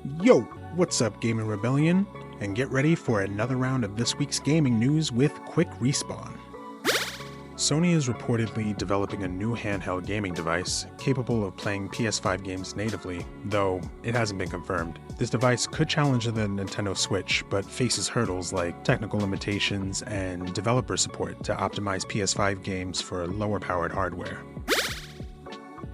Yo, what's up, Gaming Rebellion? And get ready for another round of this week's gaming news with Quick Respawn. Sony is reportedly developing a new handheld gaming device capable of playing PS5 games natively, though it hasn't been confirmed. This device could challenge the Nintendo Switch, but faces hurdles like technical limitations and developer support to optimize PS5 games for lower-powered hardware.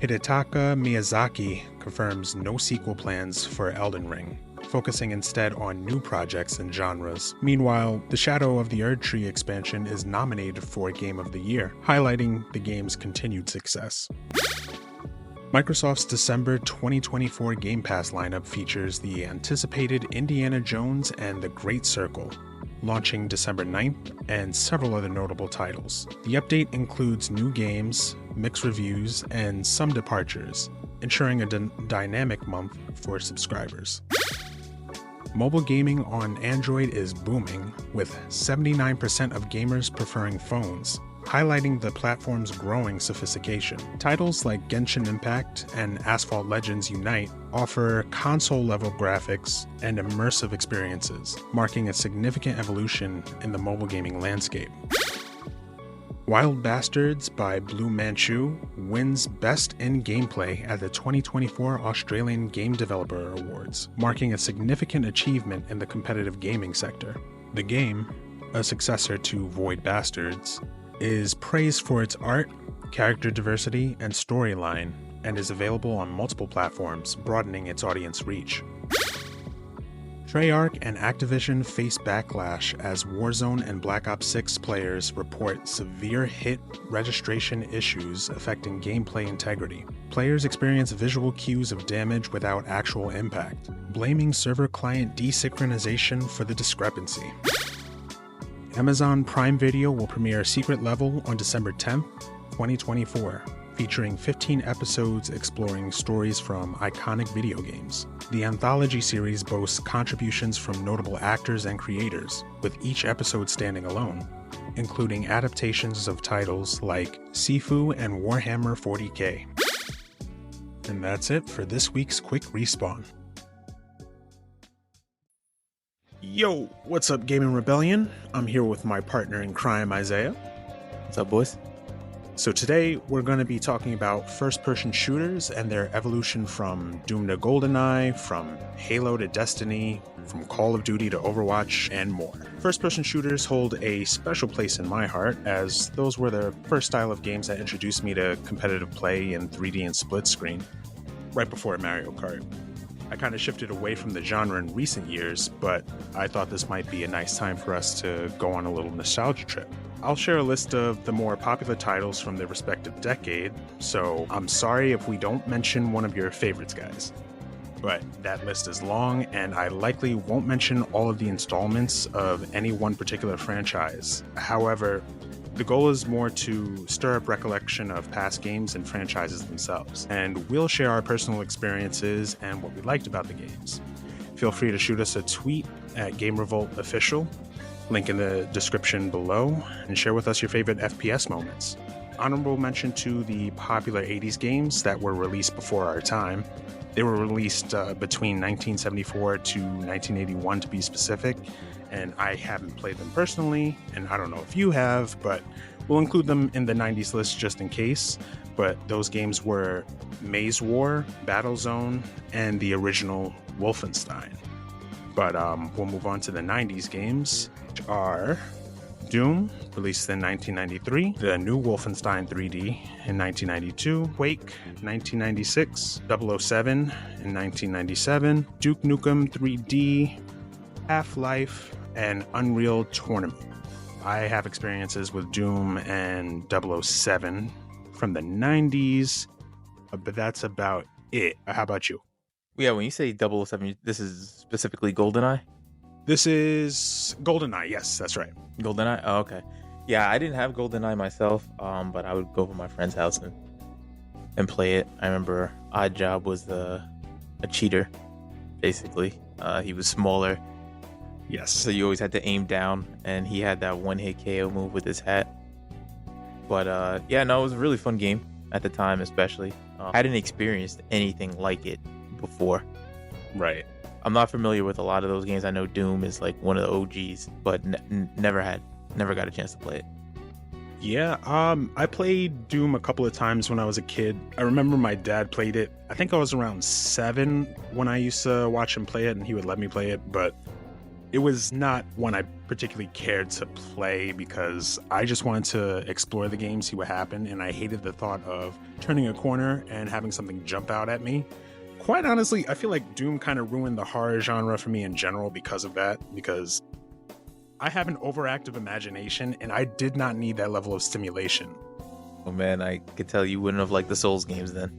Hidetaka Miyazaki confirms no sequel plans for Elden Ring, focusing instead on new projects and genres. Meanwhile, the Shadow of the Erdtree expansion is nominated for Game of the Year, highlighting the game's continued success. Microsoft's December 2024 Game Pass lineup features the anticipated Indiana Jones and the Great Circle, launching December 9th, and several other notable titles. The update includes new games, mixed reviews, and some departures, ensuring a dynamic month for subscribers. Mobile gaming on Android is booming, with 79% of gamers preferring phones, highlighting the platform's growing sophistication. Titles like Genshin Impact and Asphalt Legends Unite offer console-level graphics and immersive experiences, marking a significant evolution in the mobile gaming landscape. Wild Bastards by Blue Manchu wins Best in Gameplay at the 2024 Australian Game Developer Awards, marking a significant achievement in the competitive gaming sector. The game, a successor to Void Bastards, is praised for its art, character diversity, and storyline, and is available on multiple platforms, broadening its audience reach. Treyarch and Activision face backlash as Warzone and Black Ops 6 players report severe hit registration issues affecting gameplay integrity. Players experience visual cues of damage without actual impact, blaming server-client desynchronization for the discrepancy. Amazon Prime Video will premiere Secret Level on December 10th, 2024, featuring 15 episodes exploring stories from iconic video games. The anthology series boasts contributions from notable actors and creators, with each episode standing alone, including adaptations of titles like Sifu and Warhammer 40k. And that's it for this week's Quick Respawn. Yo, what's up, Gaming Rebellion? I'm here with my partner in crime, Isaiah. What's up, boys? So today we're going to be talking about first-person shooters and their evolution from Doom to GoldenEye, from Halo to Destiny, from Call of Duty to Overwatch, and more. First-person shooters hold a special place in my heart, as those were the first style of games that introduced me to competitive play in 3D and split screen, right before Mario Kart. I kind of shifted away from the genre in recent years, but I thought this might be a nice time for us to go on a little nostalgia trip. I'll share a list of the more popular titles from their respective decade, so I'm sorry if we don't mention one of your favorites, guys. But that list is long, and I likely won't mention all of the installments of any one particular franchise. However, the goal is more to stir up recollection of past games and franchises themselves, and we'll share our personal experiences and what we liked about the games. Feel free to shoot us a tweet at GameRevoltOfficial, link in the description below, and share with us your favorite FPS moments. Honorable mention to the popular 80s games that were released before our time. They were released between 1974 to 1981 to be specific, and I haven't played them personally, and I don't know if you have, but we'll include them in the 90s list just in case. But those games were Maze War, Battlezone, and the original Wolfenstein. But we'll move on to the 90s games, which are Doom, released in 1993, the new Wolfenstein 3D in 1992, Quake, 1996, 007 in 1997, Duke Nukem 3D, Half-Life, and Unreal Tournament. I have experiences with Doom and 007 from the 90s, but that's about it. How about you? Yeah, when you say 007, this is specifically GoldenEye? This is GoldenEye, yes, that's right. GoldenEye? Oh, okay. Yeah, I didn't have GoldenEye myself, but I would go to my friend's house and play it. I remember Oddjob was a cheater, basically. He was smaller. Yes. So you always had to aim down, and he had that one-hit KO move with his hat. But yeah, no, it was a really fun game at the time, especially. I hadn't experienced anything like it before. Right. I'm not familiar with a lot of those games. I know Doom is like one of the OGs, but never got a chance to play it. Yeah, I played Doom a couple of times when I was a kid. I remember my dad played it. I think I was around 7 when I used to watch him play it, and he would let me play it, but it was not one I particularly cared to play because I just wanted to explore the game, see what happened, and I hated the thought of turning a corner and having something jump out at me. Quite honestly, I feel like Doom kind of ruined the horror genre for me in general because of that, because I have an overactive imagination and I did not need that level of stimulation. Oh man, I could tell you wouldn't have liked the Souls games then.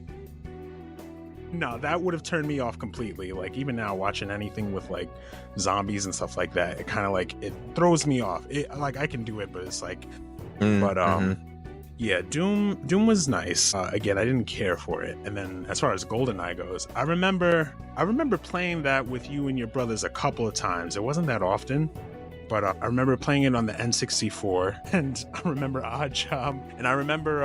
No, that would have turned me off completely. Like even now watching anything with like zombies and stuff like that, it kind of like it throws me off. Like I can do it, but it's like yeah, Doom was nice. Again, I didn't care for it. And then as far as GoldenEye goes, I remember playing that with you and your brothers a couple of times. It wasn't that often. But I remember playing it on the N64, and I remember Oddjob, and I remember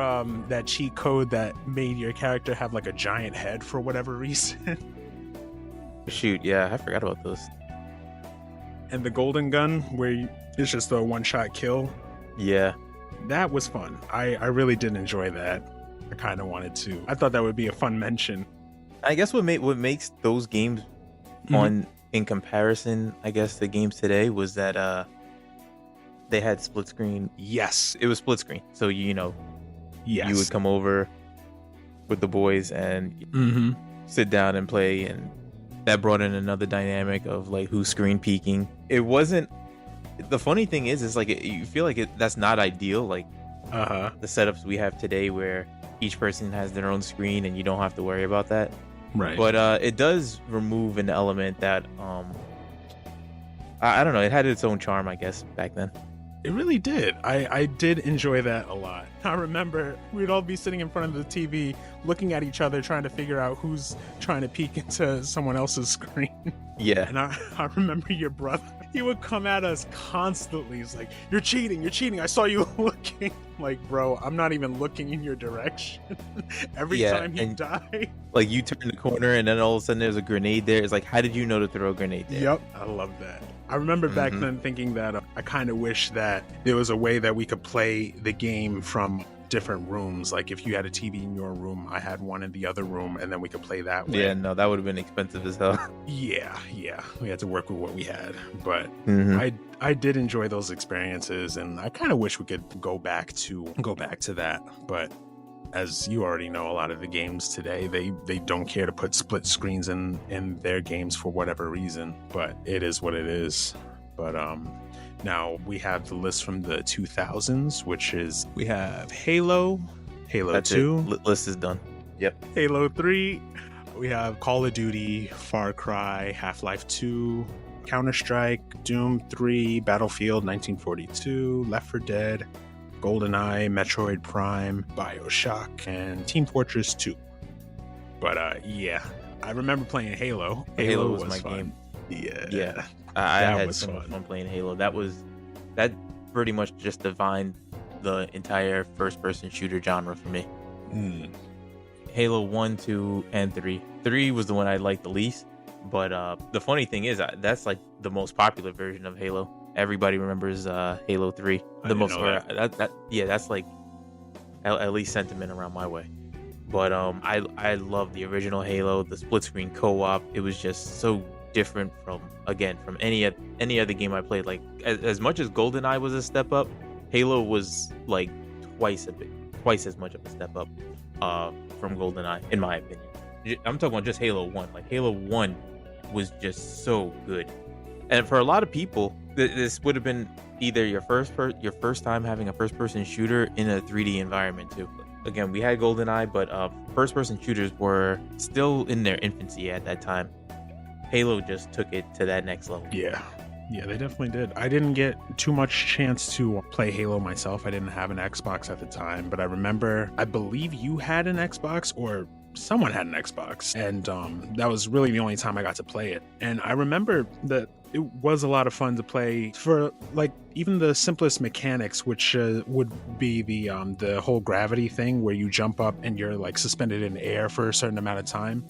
that cheat code that made your character have like a giant head for whatever reason. Shoot, yeah, I forgot about those. And the golden gun, where it's just a one-shot kill. Yeah. That was fun. I really did enjoy that. I kind of wanted to. I thought that would be a fun mention. I guess what makes those games fun in comparison, I guess, the games today was that they had split screen. Yes, it was split screen. So you would come over with the boys and sit down and play, and that brought in another dynamic of like who's screen peeking. It wasn't. The funny thing is like you feel like that's not ideal. Like the setups we have today, where each person has their own screen and you don't have to worry about that. Right. But it does remove an element that I don't know, it had its own charm, I guess, back then. It really did. I did enjoy that a lot. I remember we'd all be sitting in front of the TV looking at each other trying to figure out who's trying to peek into someone else's screen. Yeah. And I remember your brother, he would come at us constantly. He's like, you're cheating. I saw you looking. Like, bro, I'm not even looking in your direction. Every time you die. Like, you turn the corner and then all of a sudden there's a grenade there. It's like, how did you know to throw a grenade there? Yep. I love that. I remember back then thinking that I kind of wish that there was a way that we could play the game from different rooms. Like if you had a TV in your room, I had one in the other room, and then we could play that way. Yeah, no, that would have been expensive as hell. Yeah. We had to work with what we had. But I did enjoy those experiences, and I kind of wish we could go back to that. But as you already know, a lot of the games today, they don't care to put split screens in their games for whatever reason, but it is what it is. But now we have the list from the 2000s, which is we have Halo That's 2. List is done. Yep. Halo 3. We have Call of Duty, Far Cry, Half-Life 2, Counter-Strike, Doom 3, Battlefield 1942, Left 4 Dead, GoldenEye, Metroid Prime, BioShock, and Team Fortress 2. But yeah, I remember playing Halo. Halo was my fun. game. Yeah. I had so much fun playing Halo. That pretty much just defined the entire first-person shooter genre for me. Halo 1, 2, and 3. 3 was the one I liked the least, but the funny thing is that's like the most popular version of Halo. Everybody remembers Halo 3. That's like at least sentiment around my way. But I love the original Halo, the split screen co-op. It was just so different from any other game I played. Like as much as GoldenEye was a step up, Halo was like twice as much of a step up from GoldenEye, in my opinion. I'm talking about just Halo 1. Like Halo 1 was just so good. And for a lot of people, this would have been either your first time having a first-person shooter in a 3D environment too. Again, we had GoldenEye, but first-person shooters were still in their infancy at that time. Halo just took it to that next level. Yeah, they definitely did. I didn't get too much chance to play Halo myself. I didn't have an Xbox at the time, but I believe you had an Xbox, or someone had an Xbox, and that was really the only time I got to play it. And I remember that it was a lot of fun to play for like even the simplest mechanics, which would be the whole gravity thing where you jump up and you're like suspended in air for a certain amount of time.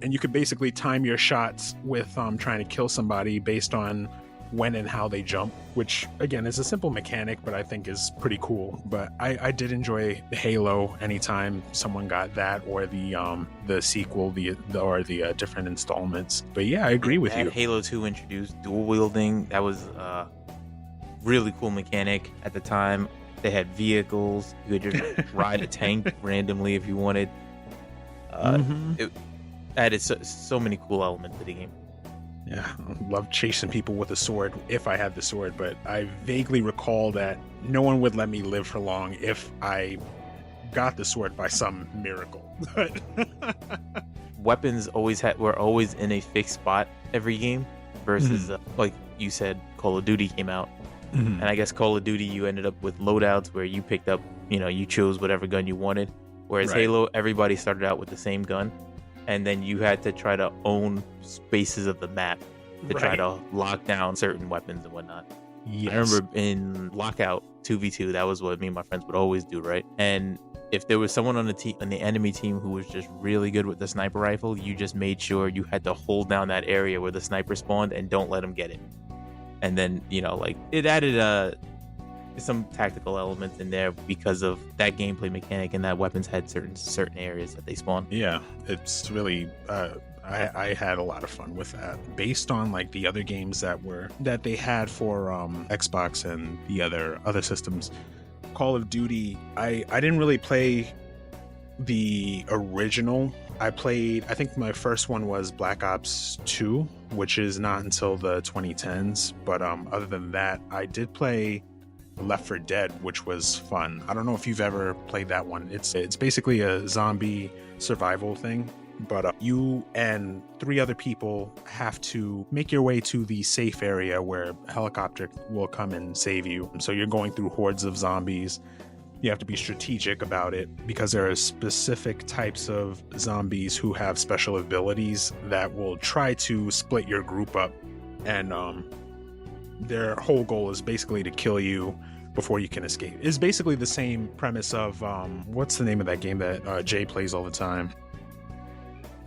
and you could basically time your shots with trying to kill somebody based on when and how they jump, which again is a simple mechanic, but I think is pretty cool. But I did enjoy Halo anytime someone got that, or the sequel, the different installments. But yeah, I agree with you. Halo 2 introduced dual wielding. That was a really cool mechanic at the time. They had vehicles. You could just ride a tank randomly if you wanted. It added so many cool elements to the game. Yeah, I love chasing people with a sword if I had the sword, but I vaguely recall that no one would let me live for long if I got the sword by some miracle. Weapons were always in a fixed spot every game versus like you said, Call of Duty came out. And I guess Call of Duty, you ended up with loadouts where you picked up, you chose whatever gun you wanted. Whereas Halo, everybody started out with the same gun. And then you had to try to own spaces of the map to try to lock down certain weapons and whatnot. Yes. I remember in Lockout 2v2, that was what me and my friends would always do, right? And if there was someone on the enemy team who was just really good with the sniper rifle, you just made sure you had to hold down that area where the sniper spawned and don't let them get it. And then, it added some tactical elements in there because of that gameplay mechanic, and that weapons had certain areas that they spawn. Yeah, it's really I had a lot of fun with that based on like the other games that they had for Xbox and the other systems. Call of Duty, I didn't really play the original. I think my first one was Black Ops 2, which is not until the 2010s, but other than that, I did play Left 4 Dead, which was fun. I don't know if you've ever played that one. It's basically a zombie survival thing, but you and 3 other people have to make your way to the safe area where a helicopter will come and save you. So you're going through hordes of zombies. You have to be strategic about it because there are specific types of zombies who have special abilities that will try to split your group up, and their whole goal is basically to kill you before you can escape. It's basically the same premise of what's the name of that game that Jay plays all the time?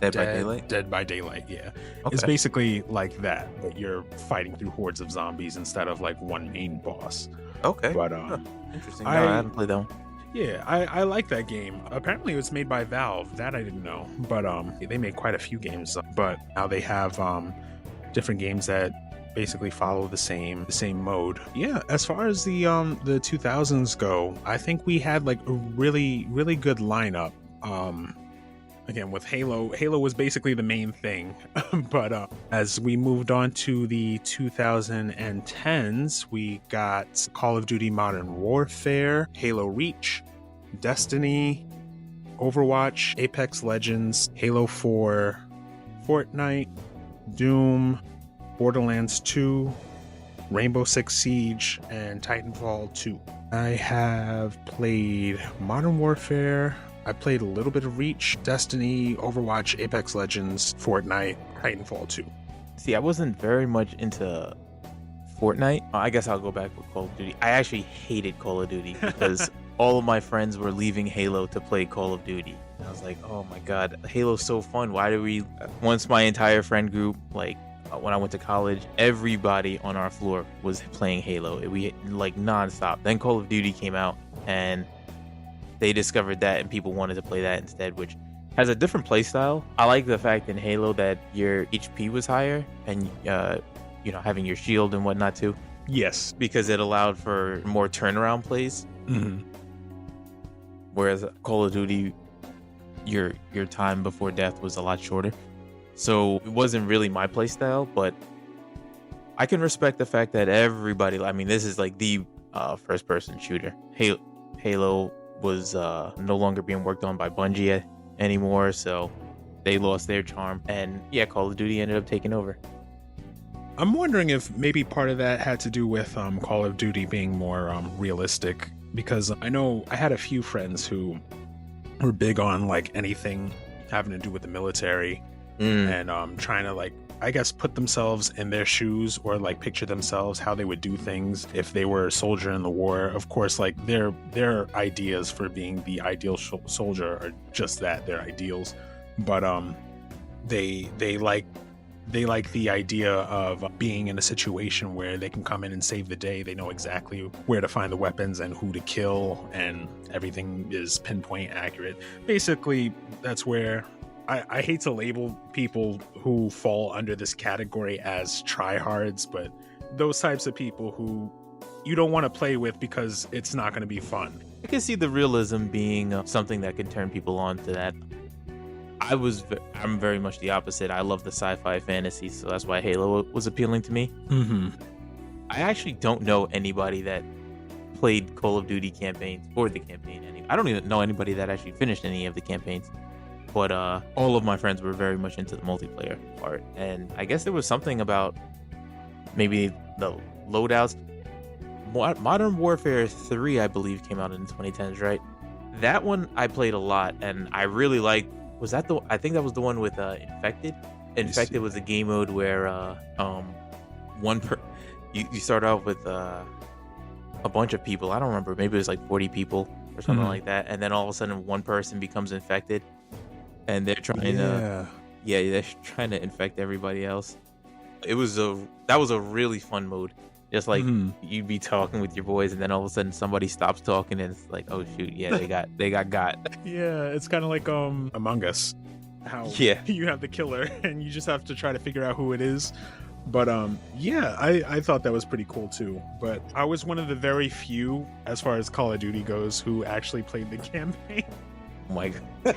Dead by Daylight? Dead by Daylight, yeah. Okay. It's basically like that, but you're fighting through hordes of zombies instead of like one main boss. Okay. But interesting. No, I haven't played that one. Yeah, I like that game. Apparently it was made by Valve. That I didn't know. But they made quite a few games. But now they have different games that basically follow the same mode. Yeah, as far as the 2000s go, I think we had like a really, really good lineup. Again, with Halo was basically the main thing. But as we moved on to the 2010s, we got Call of Duty Modern Warfare, Halo Reach, Destiny, Overwatch, Apex Legends, Halo 4, Fortnite, Doom, Borderlands 2, Rainbow Six Siege, and Titanfall 2. I have played Modern Warfare. I played a little bit of Reach, Destiny, Overwatch, Apex Legends, Fortnite, Titanfall 2. See, I wasn't very much into Fortnite. I guess I'll go back with Call of Duty. I actually hated Call of Duty because all of my friends were leaving Halo to play Call of Duty. And I was like, oh my God, Halo's so fun. Why do we... Once my entire friend group, like when I went to college, everybody on our floor was playing Halo. We like nonstop. Then Call of Duty came out and they discovered that and people wanted to play that instead, which has a different play style. I like the fact in Halo that your HP was higher and having your shield and whatnot too. Yes, because it allowed for more turnaround plays. Mm-hmm. Whereas Call of Duty, your time before death was a lot shorter. So it wasn't really my play style, but I can respect the fact that everybody, I mean, this is like the first person shooter. Halo was no longer being worked on by Bungie anymore, so they lost their charm, and yeah, Call of Duty ended up taking over. I'm wondering if maybe part of that had to do with Call of Duty being more realistic, because I know I had a few friends who were big on like anything having to do with the military and trying to like, I guess, put themselves in their shoes or like picture themselves how they would do things if they were a soldier in the war. Of course, like their ideas for being the ideal soldier are just that, they're ideals. But they like the idea of being in a situation where they can come in and save the day. They know exactly where to find the weapons and who to kill, and everything is pinpoint accurate. Basically, that's where I hate to label people who fall under this category as tryhards, but those types of people who you don't want to play with because it's not going to be fun. I can see the realism being something that can turn people on to that. I'm very much the opposite. I love the sci-fi fantasy, so that's why Halo was appealing to me. Mm-hmm. I actually don't know anybody that played Call of Duty campaigns or the campaign. I don't even know anybody that actually finished any of the campaigns. But all of my friends were very much into the multiplayer part. And I guess there was something about maybe the loadouts. Modern Warfare 3, I believe, came out in the 2010s, right? That one I played a lot, and I really liked. I think that was the one with Infected. Infected was a game mode where you start off with a bunch of people. I don't remember. Maybe it was like 40 people or something like that. And then all of a sudden, one person becomes infected. And they're trying they're trying to infect everybody else. That was a really fun mode. Just like you'd be talking with your boys, and then all of a sudden somebody stops talking, and it's like, oh shoot, yeah, they got. Yeah, it's kind of like Among Us. How you have the killer, and you just have to try to figure out who it is. But I thought that was pretty cool too. But I was one of the very few, as far as Call of Duty goes, who actually played the campaign. Oh my god.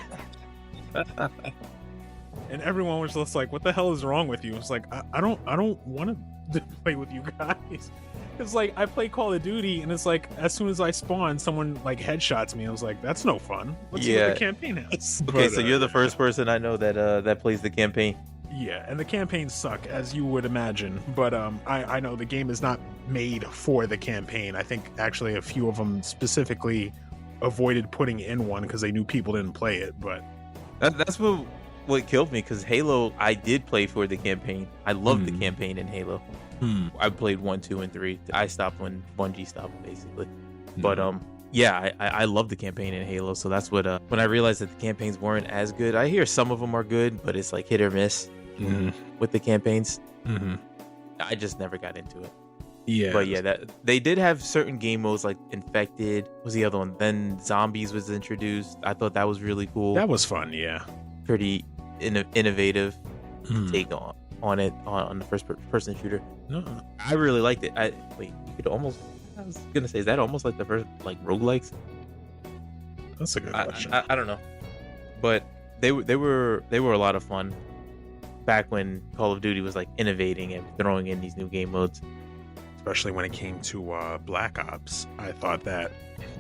And everyone was just like, what the hell is wrong with you? It's like, I don't want to play with you guys. It's like, I play Call of Duty, and it's like, as soon as I spawn, someone like headshots me. I was like, that's no fun. Let's see what the campaign has. Okay, so you're the first person I know that plays the campaign. Yeah, and the campaigns suck, as you would imagine. But I know the game is not made for the campaign. I think actually a few of them specifically avoided putting in one because they knew people didn't play it. But that's what killed me, because Halo, I did play for the campaign. I loved the campaign in Halo. I played 1, 2, and 3. I stopped when Bungie stopped, basically. But I love the campaign in Halo. So that's what when I realized that the campaigns weren't as good. I hear some of them are good, but it's like hit or miss with the campaigns. I just never got into it. Yeah, but yeah, that they did have certain game modes like Infected. What was the other one? Then Zombies was introduced. I thought that was really cool. That was fun. Yeah, pretty innovative take on it on the first person shooter. No, I really liked it. I was gonna say, is that almost like the first like roguelikes? That's a good question. I don't know, but they were a lot of fun back when Call of Duty was like innovating and throwing in these new game modes. Especially when it came to Black Ops, I thought that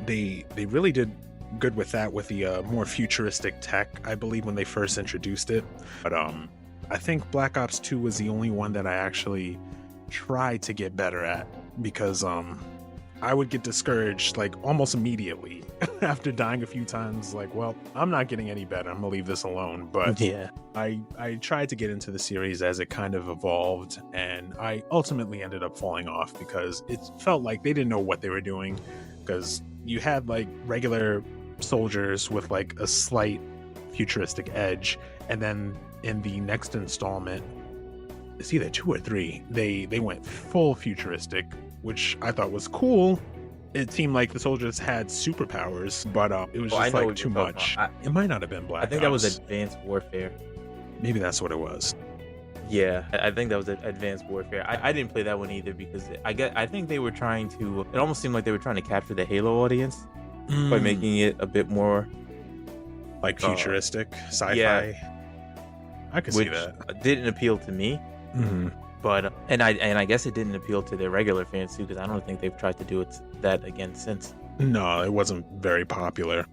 they really did good with that, with the more futuristic tech, I believe, when they first introduced it. But I think Black Ops 2 was the only one that I actually tried to get better at, because I would get discouraged like almost immediately after dying a few times. Like, well, I'm not getting any better, I'm gonna leave this alone. But yeah, I tried to get into the series as it kind of evolved, and I ultimately ended up falling off because it felt like they didn't know what they were doing, because you had like regular soldiers with like a slight futuristic edge, and then in the next installment, it's either 2 or 3, they went full futuristic, which I thought was cool. It seemed like the soldiers had superpowers, but it was just like too much. It might not have been Black Ops. I think that was Advanced Warfare. Maybe that's what it was. Yeah, I think that was Advanced Warfare. I didn't play that one either, because I think they were trying to. It almost seemed like they were trying to capture the Halo audience by making it a bit more like futuristic, sci-fi. Yeah, I could see that. Didn't appeal to me. But and I guess it didn't appeal to their regular fans too, because I don't think they've tried to do that again since. No, it wasn't very popular.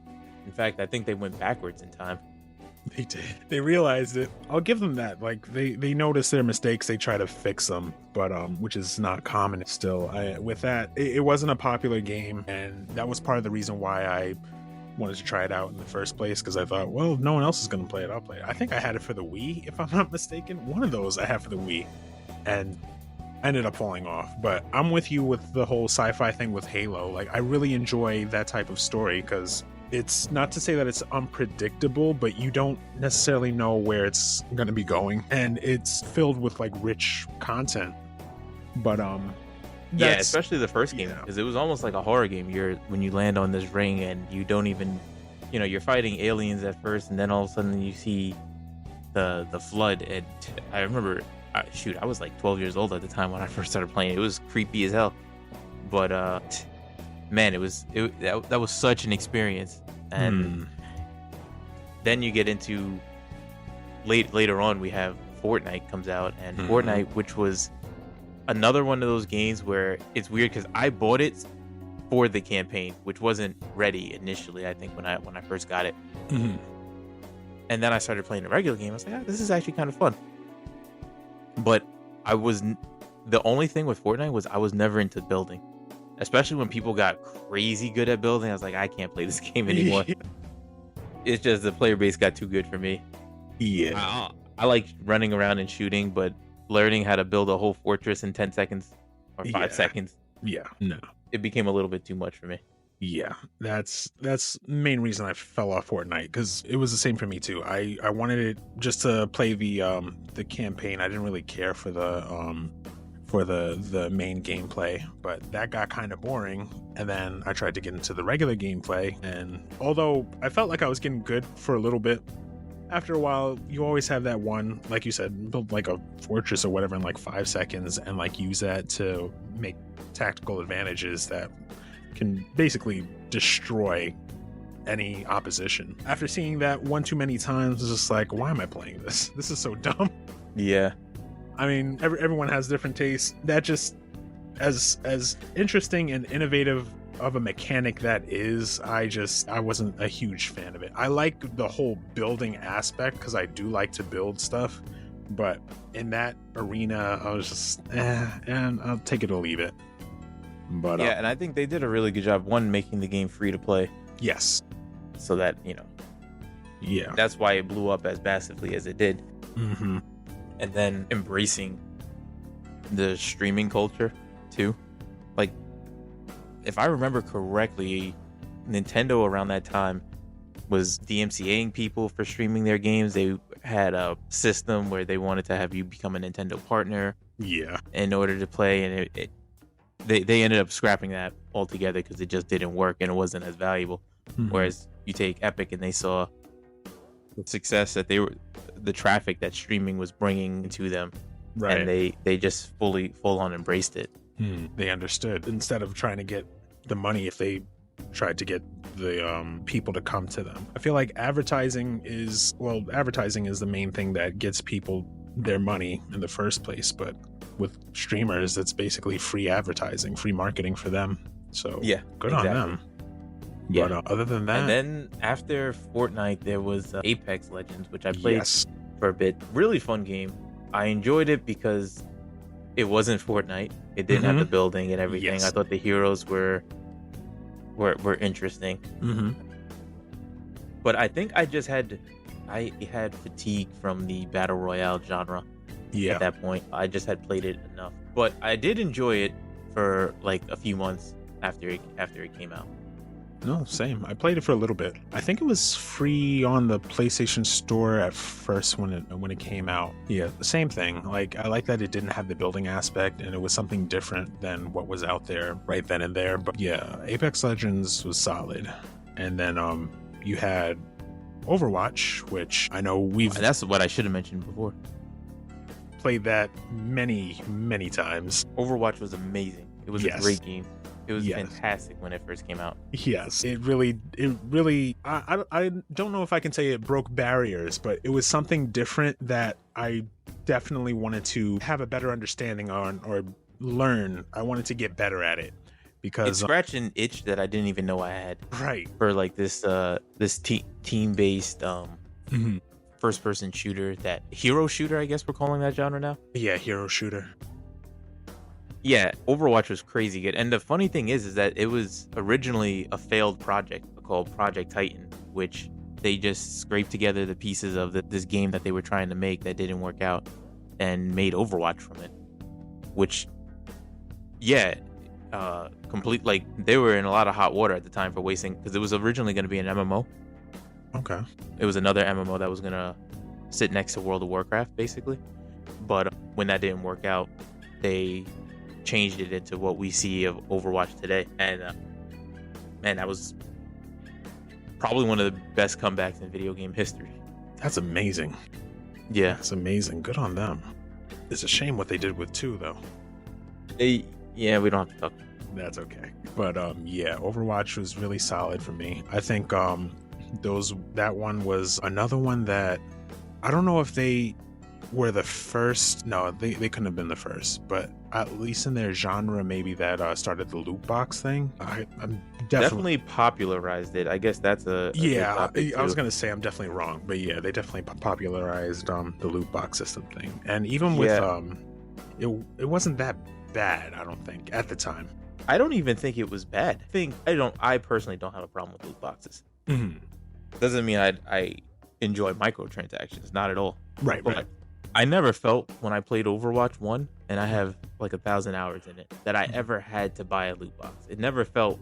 In fact, I think they went backwards in time. They did. They realized it. I'll give them that. Like they notice their mistakes, they try to fix them, but which is not common still. With that, it wasn't a popular game, and that was part of the reason why I wanted to try it out in the first place, because I thought, well, if no one else is going to play it, I'll play it. I think I had it for the Wii, if I'm not mistaken. One of those I had for the Wii, and I ended up falling off. But I'm with you with the whole sci-fi thing with Halo. Like, I really enjoy that type of story, because It's not to say that it's unpredictable, but you don't necessarily know where it's going to be going, and it's filled with like rich content. But yeah, especially the first game, because it was almost like a horror game. When you land on this ring and you don't even, you're fighting aliens at first, and then all of a sudden you see the flood. And I remember, I was like 12 years old at the time when I first started playing. It was creepy as hell, but man, that was such an experience. And then you get into later on, we have Fortnite comes out, and Fortnite, which was another one of those games where it's weird because I bought it for the campaign, which wasn't ready initially. I think when I first got it, and then I started playing the regular game. I was like, this is actually kind of fun. But the only thing with Fortnite was I was never into building, especially when people got crazy good at building. I was like, I can't play this game anymore. It's just the player base got too good for me. Yeah, I like running around and shooting, but learning how to build a whole fortress in 10 seconds or 5 seconds. Yeah, no. It became a little bit too much for me. Yeah, that's the main reason I fell off Fortnite, because it was the same for me too. I wanted it just to play the campaign. I didn't really care for the main gameplay, but that got kind of boring. And then I tried to get into the regular gameplay, and although I felt like I was getting good for a little bit, after a while, you always have that one, like you said, build like a fortress or whatever in like 5 seconds, and like use that to make tactical advantages that can basically destroy any opposition. After seeing that one too many times, it's just like, why am I playing this? This is so dumb. Yeah. I mean, everyone has different tastes. That just, as interesting and innovative of a mechanic that is, I wasn't a huge fan of it. I like the whole building aspect because I do like to build stuff, but in that arena, I was just, and I'll take it or leave it. But yeah, and I think they did a really good job, making the game free to play. Yes. So that, yeah, that's why it blew up as massively as it did. Mm-hmm. And then embracing the streaming culture too. Like, if I remember correctly, Nintendo around that time was DMCAing people for streaming their games. They had a system where they wanted to have you become a Nintendo partner. Yeah. In order to play, and they ended up scrapping that altogether because it just didn't work and it wasn't as valuable. Mm-hmm. Whereas you take Epic and they saw the success that the traffic that streaming was bringing to them, right? And they just full on embraced it. They understood. Instead of trying to get the money, if they tried to get the people to come to them. I feel like advertising is the main thing that gets people their money in the first place, but with streamers, it's basically free advertising, free marketing for them. So yeah, good on them. Yeah. But other than that, and then after Fortnite, there was Apex Legends, which I played for a bit. Really fun game. I enjoyed it because it wasn't Fortnite. It didn't have the building and everything. Yes. I thought the heroes were interesting. Mm-hmm. But I think I had fatigue from the battle royale genre. Yeah. At that point, I just had played it enough. But I did enjoy it for like a few months after it came out. No, same. I played it for a little bit. I think it was free on the PlayStation Store at first when it came out. Yeah, same thing. Like, I like that it didn't have the building aspect and it was something different than what was out there right then and there. But yeah, Apex Legends was solid. And then you had Overwatch, which I know that's what I should have mentioned before. Played that many times. Overwatch was amazing. It was a great game. It was fantastic when it first came out. Yes, it really, I don't know if I can say it broke barriers, but it was something different that I definitely wanted to have a better understanding on or learn. I wanted to get better at it because it scratched an itch that I didn't even know I had. Right. For like this team-based first-person shooter, that hero shooter, I guess we're calling that genre now. Yeah, hero shooter. Yeah, Overwatch was crazy good. And the funny thing is that it was originally a failed project called Project Titan, which they just scraped together the pieces of this game that they were trying to make that didn't work out and made Overwatch from it. Which, yeah, complete, like, they were in a lot of hot water at the time for wasting, because it was originally going to be an MMO. Okay. It was another MMO that was going to sit next to World of Warcraft, basically. But when that didn't work out, they changed it into what we see of Overwatch today. And man, that was probably one of the best comebacks in video game history. That's amazing. Yeah. That's amazing. Good on them. It's a shame what they did with 2, though. Yeah, we don't have to talk. That's okay. But yeah, Overwatch was really solid for me. I think that one was another one that I don't know if they were the first. No, they couldn't have been the first, but at least in their genre, maybe that started the loot box thing. I'm definitely popularized it. I guess that's a yeah. I was gonna say I'm definitely wrong, but yeah, they definitely popularized the loot box system thing, and even with it wasn't that bad. I don't think at the time. I don't even think it was bad. I personally don't have a problem with loot boxes. Mm-hmm. Doesn't mean I enjoy microtransactions, not at all. Right. I never felt when I played Overwatch 1, and I have like 1,000 hours in it, that I ever had to buy a loot box. It never felt.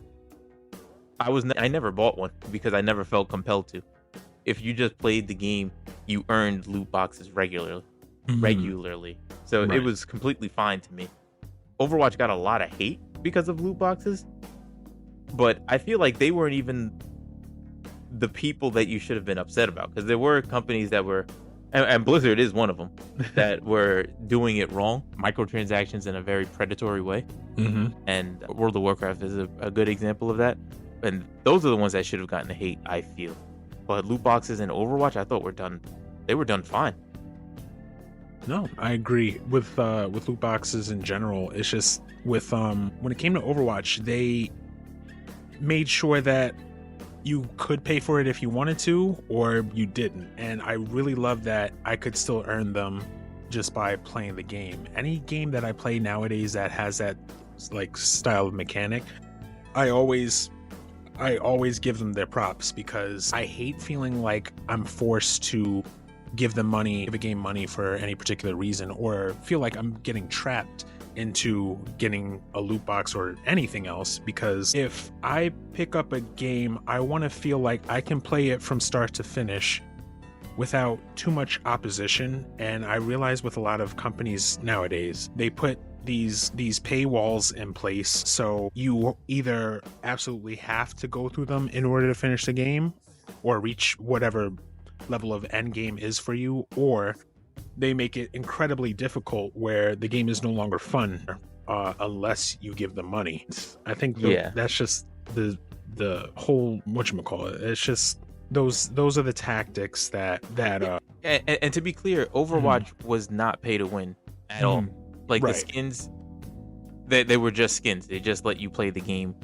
I never bought one because I never felt compelled to. If you just played the game, you earned loot boxes regularly. So it was completely fine to me. Overwatch got a lot of hate because of loot boxes, but I feel like they weren't even the people that you should have been upset about, because there were companies that were, and Blizzard is one of them, that were doing it wrong, microtransactions in a very predatory way. And World of Warcraft is a good example of that, and those are the ones that should have gotten the hate, I feel. But loot boxes in Overwatch, I thought they were done fine. No, I agree with loot boxes in general. It's just with when it came to Overwatch, they made sure that you could pay for it if you wanted to, or you didn't. And I really love that I could still earn them just by playing the game. Any game that I play nowadays that has that like style of mechanic, I always give them their props, because I hate feeling like I'm forced to give a game money for any particular reason, or feel like I'm getting trapped into getting a loot box or anything else. Because if I pick up a game, I want to feel like I can play it from start to finish without too much opposition. And I realize with a lot of companies nowadays, they put these paywalls in place, so you either absolutely have to go through them in order to finish the game or reach whatever level of end game is for you, or they make it incredibly difficult where the game is no longer fun unless you give them money. I think that's just the whole whatchamacallit. It's just those are the tactics that and to be clear, Overwatch was not pay to win at all. Like the skins, they were just skins. They just let you play the game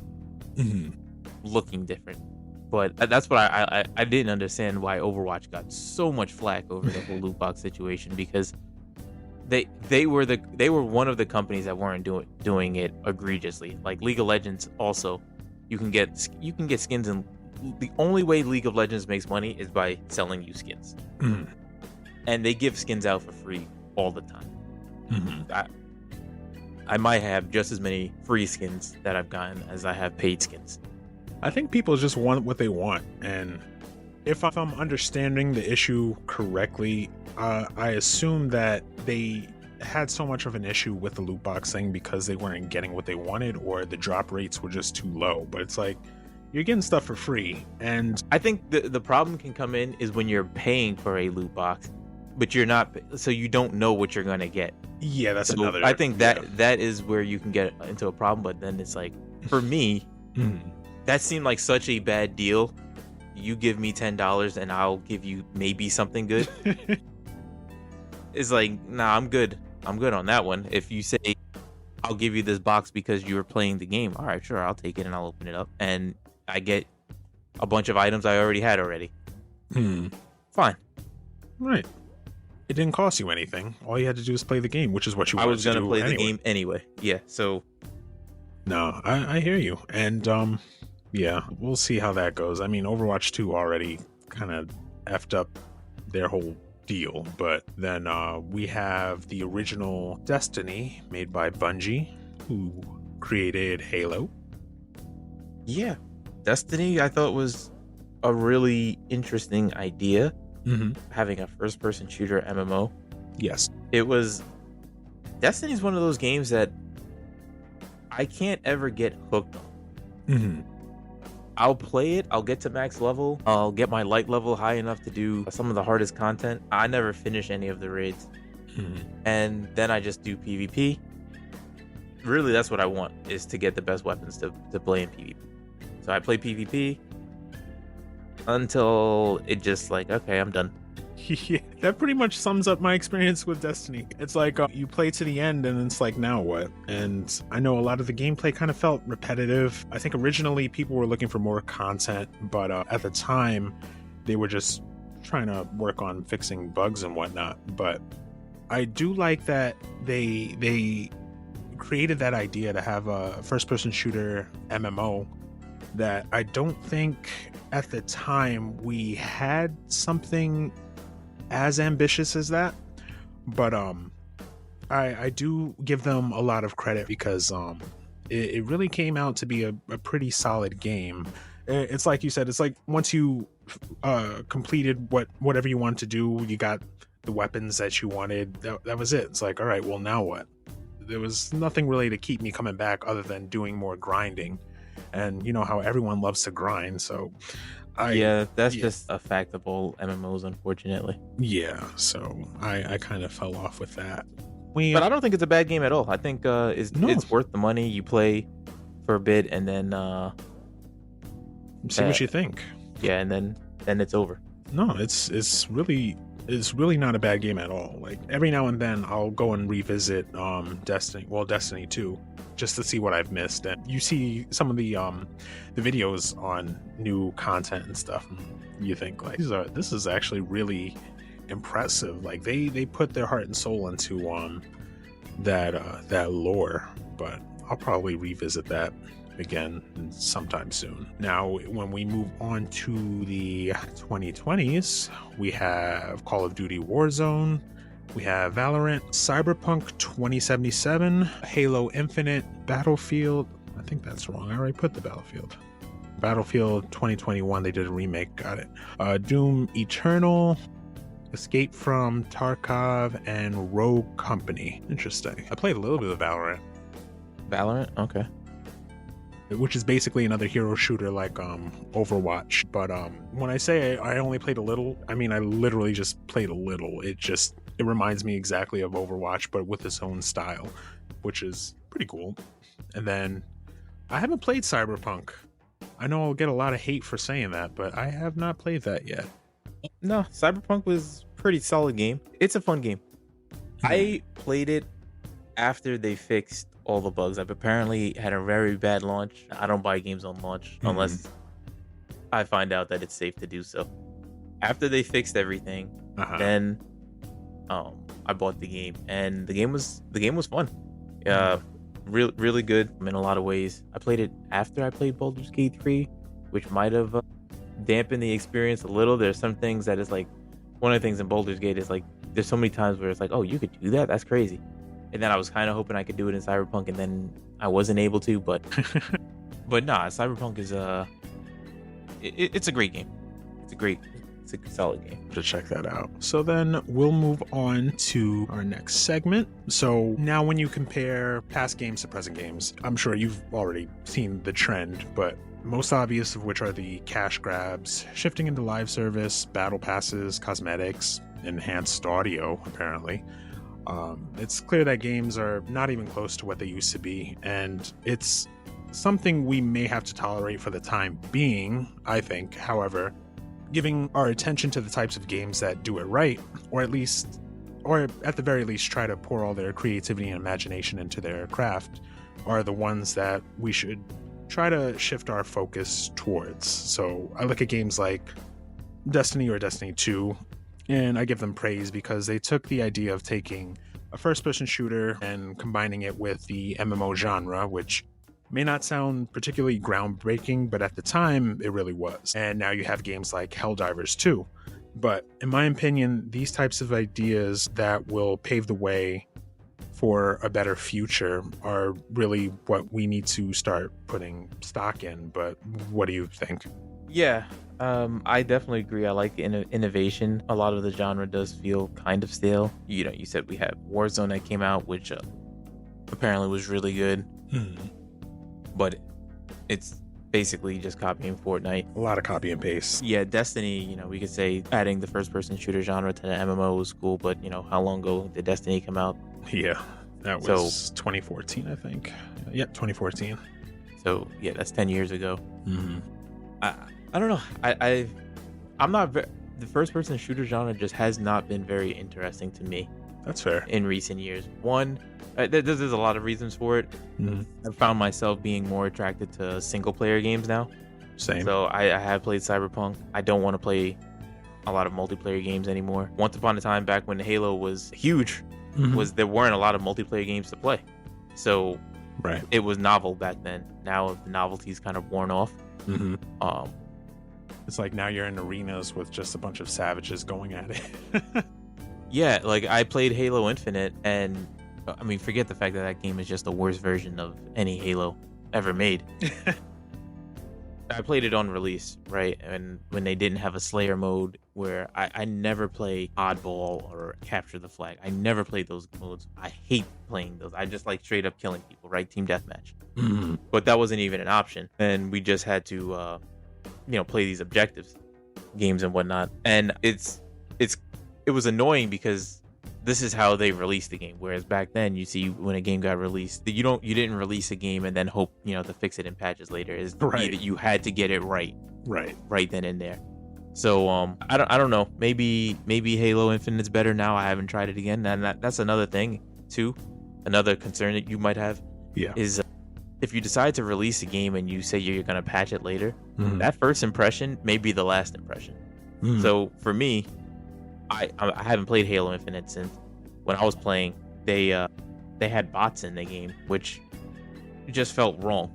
looking different. But that's what I didn't understand why Overwatch got so much flack over the whole loot box situation, because they were one of the companies that weren't doing it egregiously. Like League of Legends also, you can get skins, and the only way League of Legends makes money is by selling you skins. And they give skins out for free all the time. I might have just as many free skins that I've gotten as I have paid skins. I think people just want what they want, and if I'm understanding the issue correctly, I assume that they had so much of an issue with the loot box thing because they weren't getting what they wanted, or the drop rates were just too low. But it's like, you're getting stuff for free, and I think the problem can come in is when you're paying for a loot box, but you're not, so you don't know what you're gonna get. Yeah, that's another. I think that is where you can get into a problem. But then it's like, for me, that seemed like such a bad deal. You give me $10 and I'll give you maybe something good. It's like, nah, I'm good on that one. If you say I'll give you this box because you were playing the game, all right, sure, I'll take it and I'll open it up and I get a bunch of items I already had already. Fine. Right. It didn't cost you anything. All you had to do was play the game, which is what you wanted to do. I was going to play the game anyway. Yeah, so. No, I hear you. And, yeah, we'll see how that goes. I mean, Overwatch 2 already kind of effed up their whole deal. But then we have the original Destiny made by Bungie, who created Halo. Yeah, Destiny I thought was a really interesting idea, having a first-person shooter MMO. Yes. Destiny's one of those games that I can't ever get hooked on. I'll play it, I'll get to max level, I'll get my light level high enough to do some of the hardest content. I never finish any of the raids. And then I just do PvP. Really, that's what I want, is to get the best weapons to play in PvP. So I play PvP until it just like, okay, I'm done. Yeah, that pretty much sums up my experience with Destiny. It's like you play to the end and it's like, now what? And I know a lot of the gameplay kind of felt repetitive. I think originally people were looking for more content, but at the time they were just trying to work on fixing bugs and whatnot. But I do like that they created that idea to have a first-person shooter MMO that I don't think at the time we had something as ambitious as that, but I do give them a lot of credit because it really came out to be a pretty solid game. It's like you said, it's like once you completed whatever you wanted to do, you got the weapons that you wanted, that was it. It's like, all right, well, now what? There was nothing really to keep me coming back other than doing more grinding, and you know how everyone loves to grind, so that's just a fact of all MMOs, unfortunately. Yeah, so I kind of fell off with that. But I don't think it's a bad game at all. I think it's worth the money. You play for a bit and then see what you think. Yeah, and then it's over. No, it's really not a bad game at all. Like every now and then I'll go and revisit Destiny 2 just to see what I've missed, and you see some of the videos on new content and stuff, and you think like this is actually really impressive. Like they put their heart and soul into that lore. But I'll probably revisit that again sometime soon. Now, when we move on to the 2020s, we have Call of Duty Warzone, we have Valorant, Cyberpunk 2077, Halo Infinite, Battlefield. I think that's wrong. I already put the Battlefield 2021. They did a remake. Got it. Doom Eternal, Escape from Tarkov, and Rogue Company. Interesting. I played a little bit of Valorant. Okay. Which is basically another hero shooter like Overwatch. But when I say I only played a little, I mean I literally just played a little. It reminds me exactly of Overwatch, but with its own style, which is pretty cool. And then I haven't played Cyberpunk. I know I'll get a lot of hate for saying that, but I have not played that yet. No, Cyberpunk was a pretty solid game. It's a fun game. I played it after they fixed all the bugs. I've apparently had a very bad launch. I don't buy games on launch unless I find out that it's safe to do so. After they fixed everything, then I bought the game, and the game was fun. Really good in a lot of ways. I played it after I played Baldur's Gate 3, which might have dampened the experience a little. There's some things that is like, one of the things in Baldur's Gate is like, there's so many times where it's like, oh, you could do that? That's crazy. And then I was kind of hoping I could do it in Cyberpunk, and then I wasn't able to. But nah, Cyberpunk is it's a great game. It's a solid game. To check that out. So then we'll move on to our next segment. So now when you compare past games to present games, I'm sure you've already seen the trend, but most obvious of which are the cash grabs, shifting into live service, battle passes, cosmetics, enhanced audio, apparently. It's clear that games are not even close to what they used to be, and it's something we may have to tolerate for the time being, I think. However, giving our attention to the types of games that do it right, or at the very least try to pour all their creativity and imagination into their craft, are the ones that we should try to shift our focus towards. So I look at games like Destiny or Destiny 2, and I give them praise because they took the idea of taking a first-person shooter and combining it with the MMO genre, which may not sound particularly groundbreaking, but at the time it really was. And now you have games like Helldivers 2. But in my opinion, these types of ideas that will pave the way for a better future are really what we need to start putting stock in. But what do you think? Yeah, I definitely agree. I like the innovation. A lot of the genre does feel kind of stale. You know, you said we had Warzone that came out, which apparently was really good, but it's basically just copying Fortnite. A lot of copy and paste. Yeah, Destiny, you know, we could say adding the first-person shooter genre to the MMO was cool, but, you know, how long ago did Destiny come out? Yeah, that was 2014, I think. Yeah, 2014. So, yeah, that's 10 years ago. I don't know. I'm not the first-person shooter genre just has not been very interesting to me. That's fair. In recent years. One, there's a lot of reasons for it. I found myself being more attracted to single-player games now. Same. So I have played Cyberpunk. I don't want to play a lot of multiplayer games anymore. Once upon a time, back when Halo was huge, there weren't a lot of multiplayer games to play. So right, it was novel back then. Now the novelty's kind of worn off. It's like now you're in arenas with just a bunch of savages going at it. Yeah, like I played Halo Infinite, and I mean, forget the fact that that game is just the worst version of any Halo ever made. I played it on release, right? And when they didn't have a Slayer mode, where I never play Oddball or Capture the Flag. I never played those modes. I hate playing those. I just like straight up killing people, right? Team deathmatch. But that wasn't even an option, and we just had to, play these objectives, games and whatnot. And it was annoying because this is how they released the game. Whereas back then, you see, when a game got released, you didn't release a game and then hope, to fix it in patches later. Is right. You had to get it right then and there. So I don't know. Maybe Halo Infinite's better now. I haven't tried it again, and that's another thing too. Another concern that you might have is if you decide to release a game and you say you're gonna patch it later, that first impression may be the last impression. So for me, I haven't played Halo Infinite since when I was playing. They had bots in the game, which just felt wrong.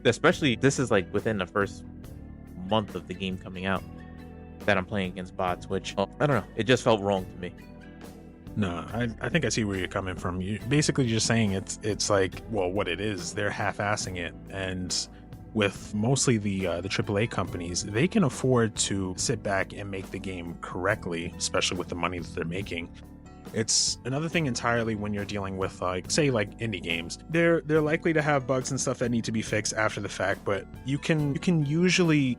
Especially, this is like within the first month of the game coming out that I'm playing against bots, which I don't know. It just felt wrong to me. No, I think I see where you're coming from. You basically just saying it's like, well, what it is, they're half-assing it, and with mostly the AAA companies, they can afford to sit back and make the game correctly, especially with the money that they're making. It's another thing entirely when you're dealing with say indie games. They're likely to have bugs and stuff that need to be fixed after the fact, but you can usually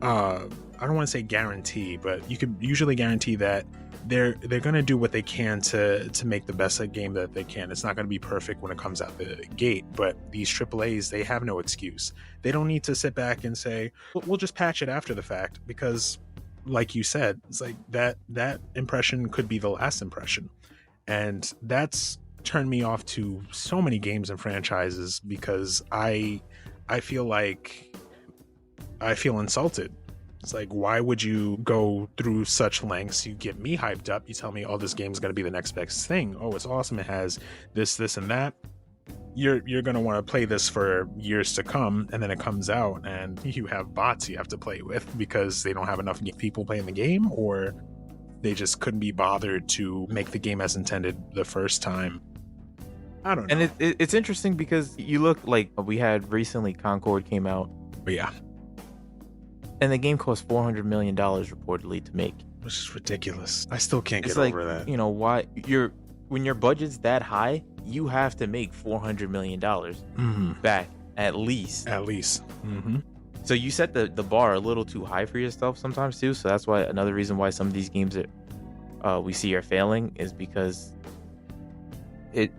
I don't want to say guarantee, but you can usually guarantee that they're going to do what they can to make the best game that they can. It's not going to be perfect when it comes out the gate, but these AAAs, they have no excuse. They don't need to sit back and say, we'll just patch it after the fact, because like you said, it's like that impression could be the last impression. And that's turned me off to so many games and franchises, because I feel insulted. It's like, why would you go through such lengths? You get me hyped up. You tell me, oh, this game's going to be the next best thing. Oh, it's awesome. It has this, and that. You're going to want to play this for years to come. And then it comes out and you have bots you have to play with because they don't have enough people playing the game, or they just couldn't be bothered to make the game as intended the first time. I don't know. And it's interesting because you look like we had recently Concord came out. Yeah. And the game cost $400 million reportedly to make, which is ridiculous. I still can't get over that. Why when your budget's that high, you have to make $400 million back at least. So you set the bar a little too high for yourself sometimes too. So that's why another reason why some of these games that we see are failing is because it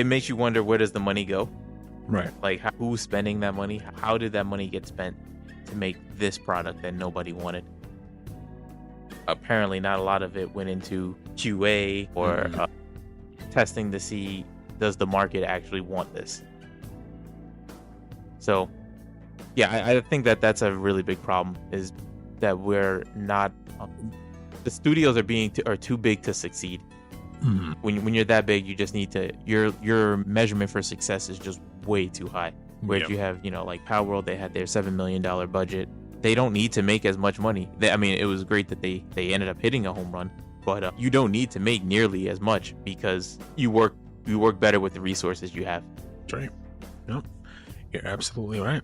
makes you wonder, where does the money go? Right. Like, who's spending that money? How did that money get spent to make this product that nobody wanted? Apparently not a lot of it went into QA or testing to see, does the market actually want this? So yeah, I think that's a really big problem, is that we're not the studios are too big to succeed. When you're that big, you just need to, your measurement for success is just way too high. Whereas you have, like Power World, they had their $7 million budget. They don't need to make as much money. It was great that they ended up hitting a home run, but you don't need to make nearly as much because you work better with the resources you have. That's right. No, you're absolutely right.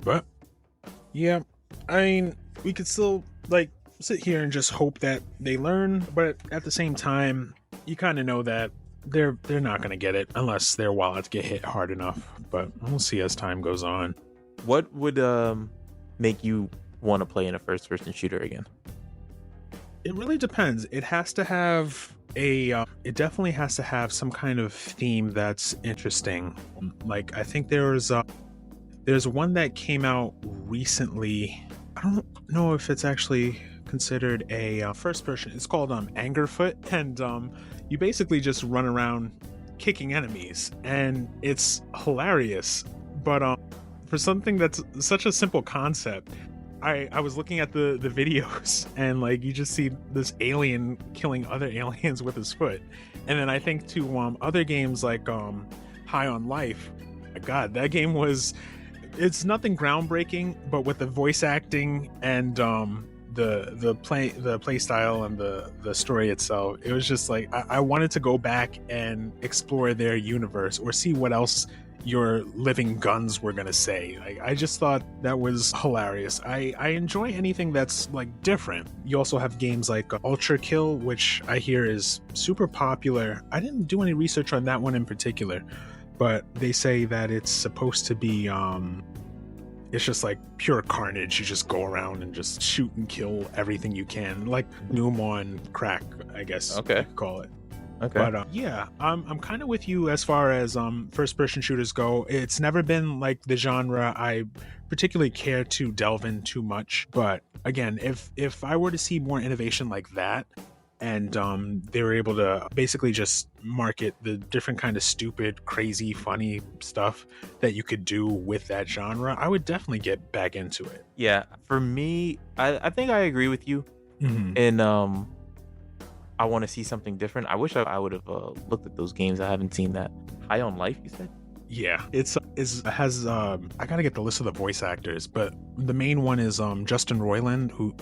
But yeah, I mean, we could still like sit here and just hope that they learn, but at the same time, you kind of know that they're not going to get it unless their wallets get hit hard enough. But we'll see as time goes on. What would make you want to play in a first-person shooter again? It really depends. It has to have it definitely has to have some kind of theme that's interesting. Like, I think there's one that came out recently. I don't know if it's actually considered a first person. It's called Angerfoot, and you basically just run around kicking enemies, and it's hilarious. But for something that's such a simple concept, I was looking at the videos, and like you just see this alien killing other aliens with his foot. And then I think to other games like High on Life. My God, that game it's nothing groundbreaking, but with the voice acting and the play style and the story itself, it was just like I wanted to go back and explore their universe or see what else your living guns were gonna say. Like, I just thought that was hilarious. I enjoy anything that's like different. You also have games like Ultra Kill, which I hear is super popular. I didn't do any research on that one in particular, but they say that it's supposed to be it's just like pure carnage. You just go around and just shoot and kill everything you can, like Doom on crack, I guess. Okay, you could call it. Okay. But yeah, I'm kind of with you as far as first-person shooters go. It's never been like the genre I particularly care to delve in too much. But again, if I were to see more innovation like that, and they were able to basically just market the different kind of stupid, crazy, funny stuff that you could do with that genre, I would definitely get back into it. Yeah, for me, I think I agree with you. Mm-hmm. And I want to see something different. I wish I would have looked at those games. I haven't seen that. High on Life, you said? Yeah, it has I gotta get the list of the voice actors, but the main one is Justin Roiland, who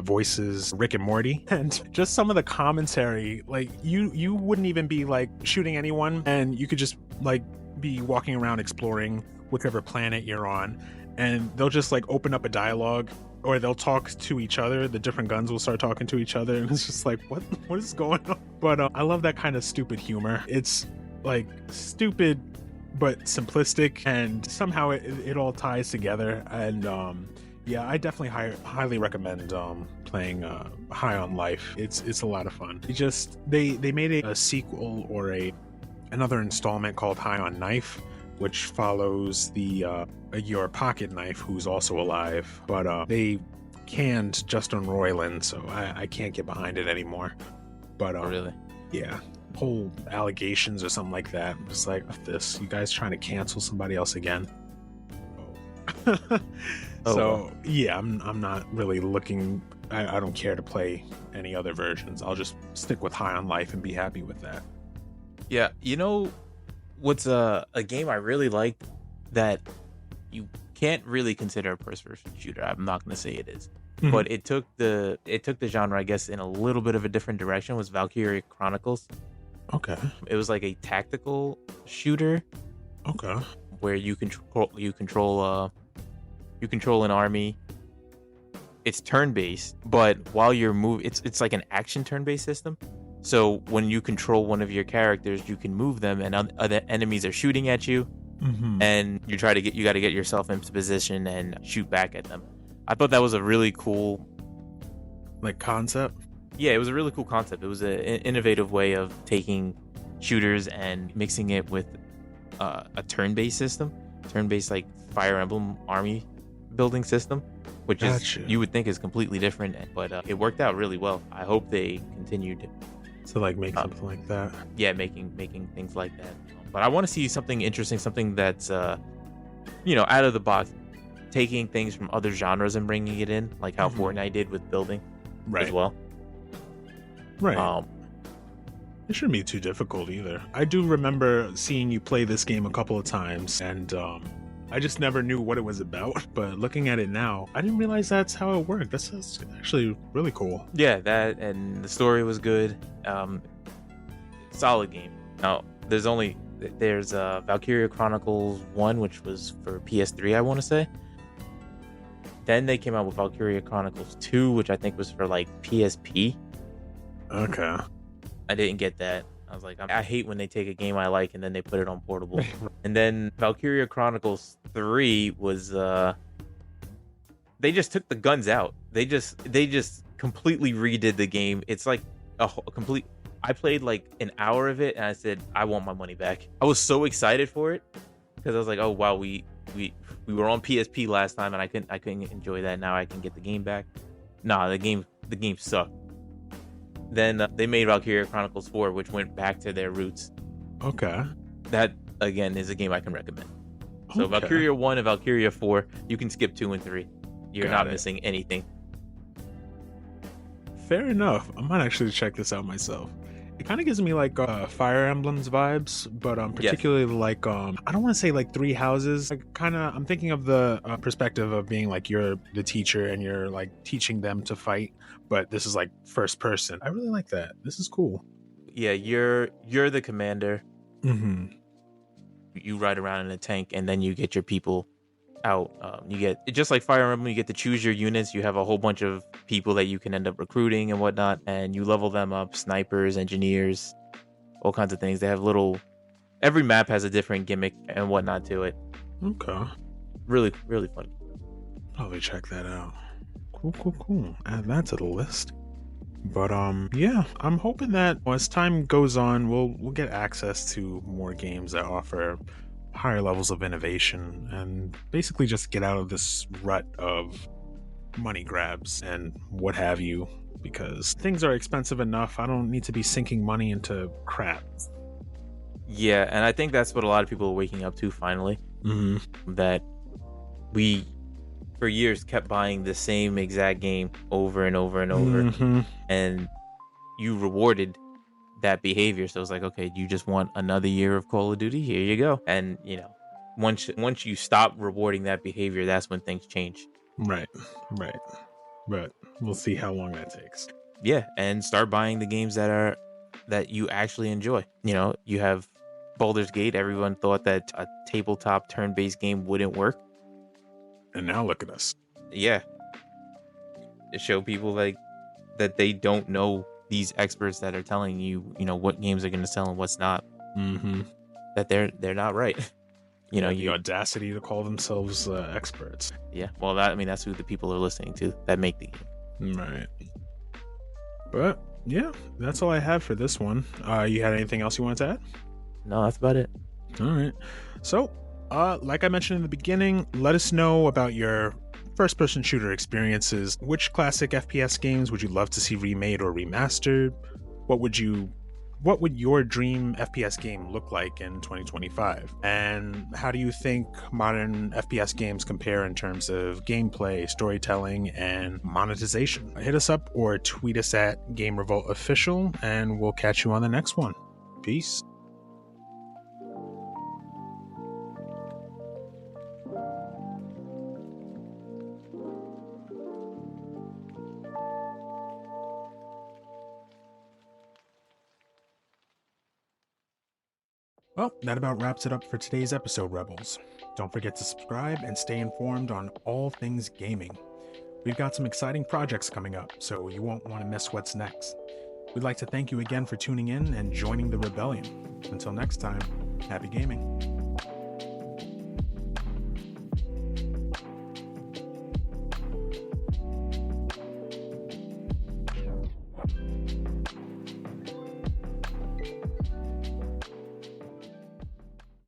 voices Rick and Morty, and just some of the commentary, like you wouldn't even be like shooting anyone, and you could just like be walking around exploring whichever planet you're on, and they'll just like open up a dialogue, or they'll talk to each other. The different guns will start talking to each other, and it's just like, what is going on? But I love that kind of stupid humor. It's like stupid but simplistic, and somehow it all ties together. And yeah, I definitely highly recommend playing High on Life. It's a lot of fun. They made a sequel or another installment called High on Knife, which follows your pocket knife, who's also alive, but they canned Justin Roiland, so I can't get behind it anymore. But really, yeah, whole allegations or something like that. I'm just like, F this, you guys trying to cancel somebody else again? So yeah, I'm not really looking. I don't care to play any other versions. I'll just stick with High on Life and be happy with that. Yeah, you know what's a game I really liked that you can't really consider a first-person shooter. I'm not going to say it is, but it took the genre, I guess, in a little bit of a different direction. Was Valkyria Chronicles? Okay. It was like a tactical shooter. Okay. Where you control an army. It's turn-based, but while you're moving, it's like an action turn-based system. So when you control one of your characters, you can move them, and other enemies are shooting at you, and you got to get yourself into position and shoot back at them. I thought that was a really cool, like, concept. Yeah, it was a really cool concept. It was an innovative way of taking shooters and mixing it with a turn-based system, like Fire Emblem army building system, which you would think is completely different, but it worked out really well. I hope they continued to like make something like that. Yeah, making things like that. But I want to see something interesting, something that's out of the box, taking things from other genres and bringing it in, like how Fortnite did with building, as well. Right. It shouldn't be too difficult either. I do remember seeing you play this game a couple of times, and I just never knew what it was about. But looking at it now, I didn't realize that's how it worked. That's actually really cool. Yeah, that and the story was good. Solid game. Now there's Valkyria Chronicles 1, which was for PS3, I want to say. Then they came out with Valkyria Chronicles 2, which I think was for like PSP. Okay. I didn't get that. I was like, I hate when they take a game I like and then they put it on portable. And then Valkyria Chronicles 3 was they just took the guns out. They just completely redid the game. It's like a complete. I played like an hour of it and I said, I want my money back. I was so excited for it because I was like, oh wow, we were on PSP last time and I couldn't enjoy that. Now I can get the game back. Nah, the game sucked. Then they made Valkyria Chronicles 4, which went back to their roots. Okay. That again is a game I can recommend. So Okay. Valkyria 1 and Valkyria 4, you can skip 2 and 3. You're Got not it. missing anything. Fair enough. I might actually check this out myself. It kind of gives me like Fire Emblems vibes, but particularly like I don't want to say like Three Houses. Like I'm thinking of the perspective of being like you're the teacher and you're like teaching them to fight, but this is like first person. I really like that. This is cool. Yeah, you're the commander. Mm-hmm. You ride around in a tank and then you get your people out. You get, just like Fire Emblem, you get to choose your units. You have a whole bunch of people that you can end up recruiting and whatnot, and you level them up: snipers, engineers, all kinds of things. They have every map has a different gimmick and whatnot to it. Okay. Really fun. Probably check that out. Cool. Add that to the list. But yeah, I'm hoping that as time goes on, we'll get access to more games that offer higher levels of innovation and basically just get out of this rut of money grabs and what have you, because things are expensive enough. I don't need to be sinking money into crap. Yeah, and I think that's what a lot of people are waking up to finally. Mm-hmm. That we for years kept buying the same exact game over and over and over, Mm-hmm. and you rewarded that behavior. So it's like, okay, you just want another year of Call of Duty? Here you go. And once you stop rewarding that behavior, that's when things change. Right. But we'll see how long that takes. Yeah, and start buying the games that you actually enjoy. You have Baldur's Gate. Everyone thought that a tabletop turn-based game wouldn't work. And now look at us. Yeah. To show people like that they don't know these experts that are telling you, what games are going to sell and what's not. Mm-hmm. That they're not right. The audacity to call themselves experts. Yeah. Well, that's who the people are listening to that make the game. Right. But yeah, that's all I have for this one. You had anything else you wanted to add? No, that's about it. All right. So, like I mentioned in the beginning, let us know about your first-person shooter experiences. Which classic FPS games would you love to see remade or remastered? What would your dream FPS game look like in 2025? And how do you think modern FPS games compare in terms of gameplay, storytelling, and monetization? Hit us up or tweet us at Game Revolt Official, and we'll catch you on the next one. Peace. Well, that about wraps it up for today's episode, Rebels. Don't forget to subscribe and stay informed on all things gaming. We've got some exciting projects coming up, so you won't want to miss what's next. We'd like to thank you again for tuning in and joining the rebellion. Until next time, happy gaming.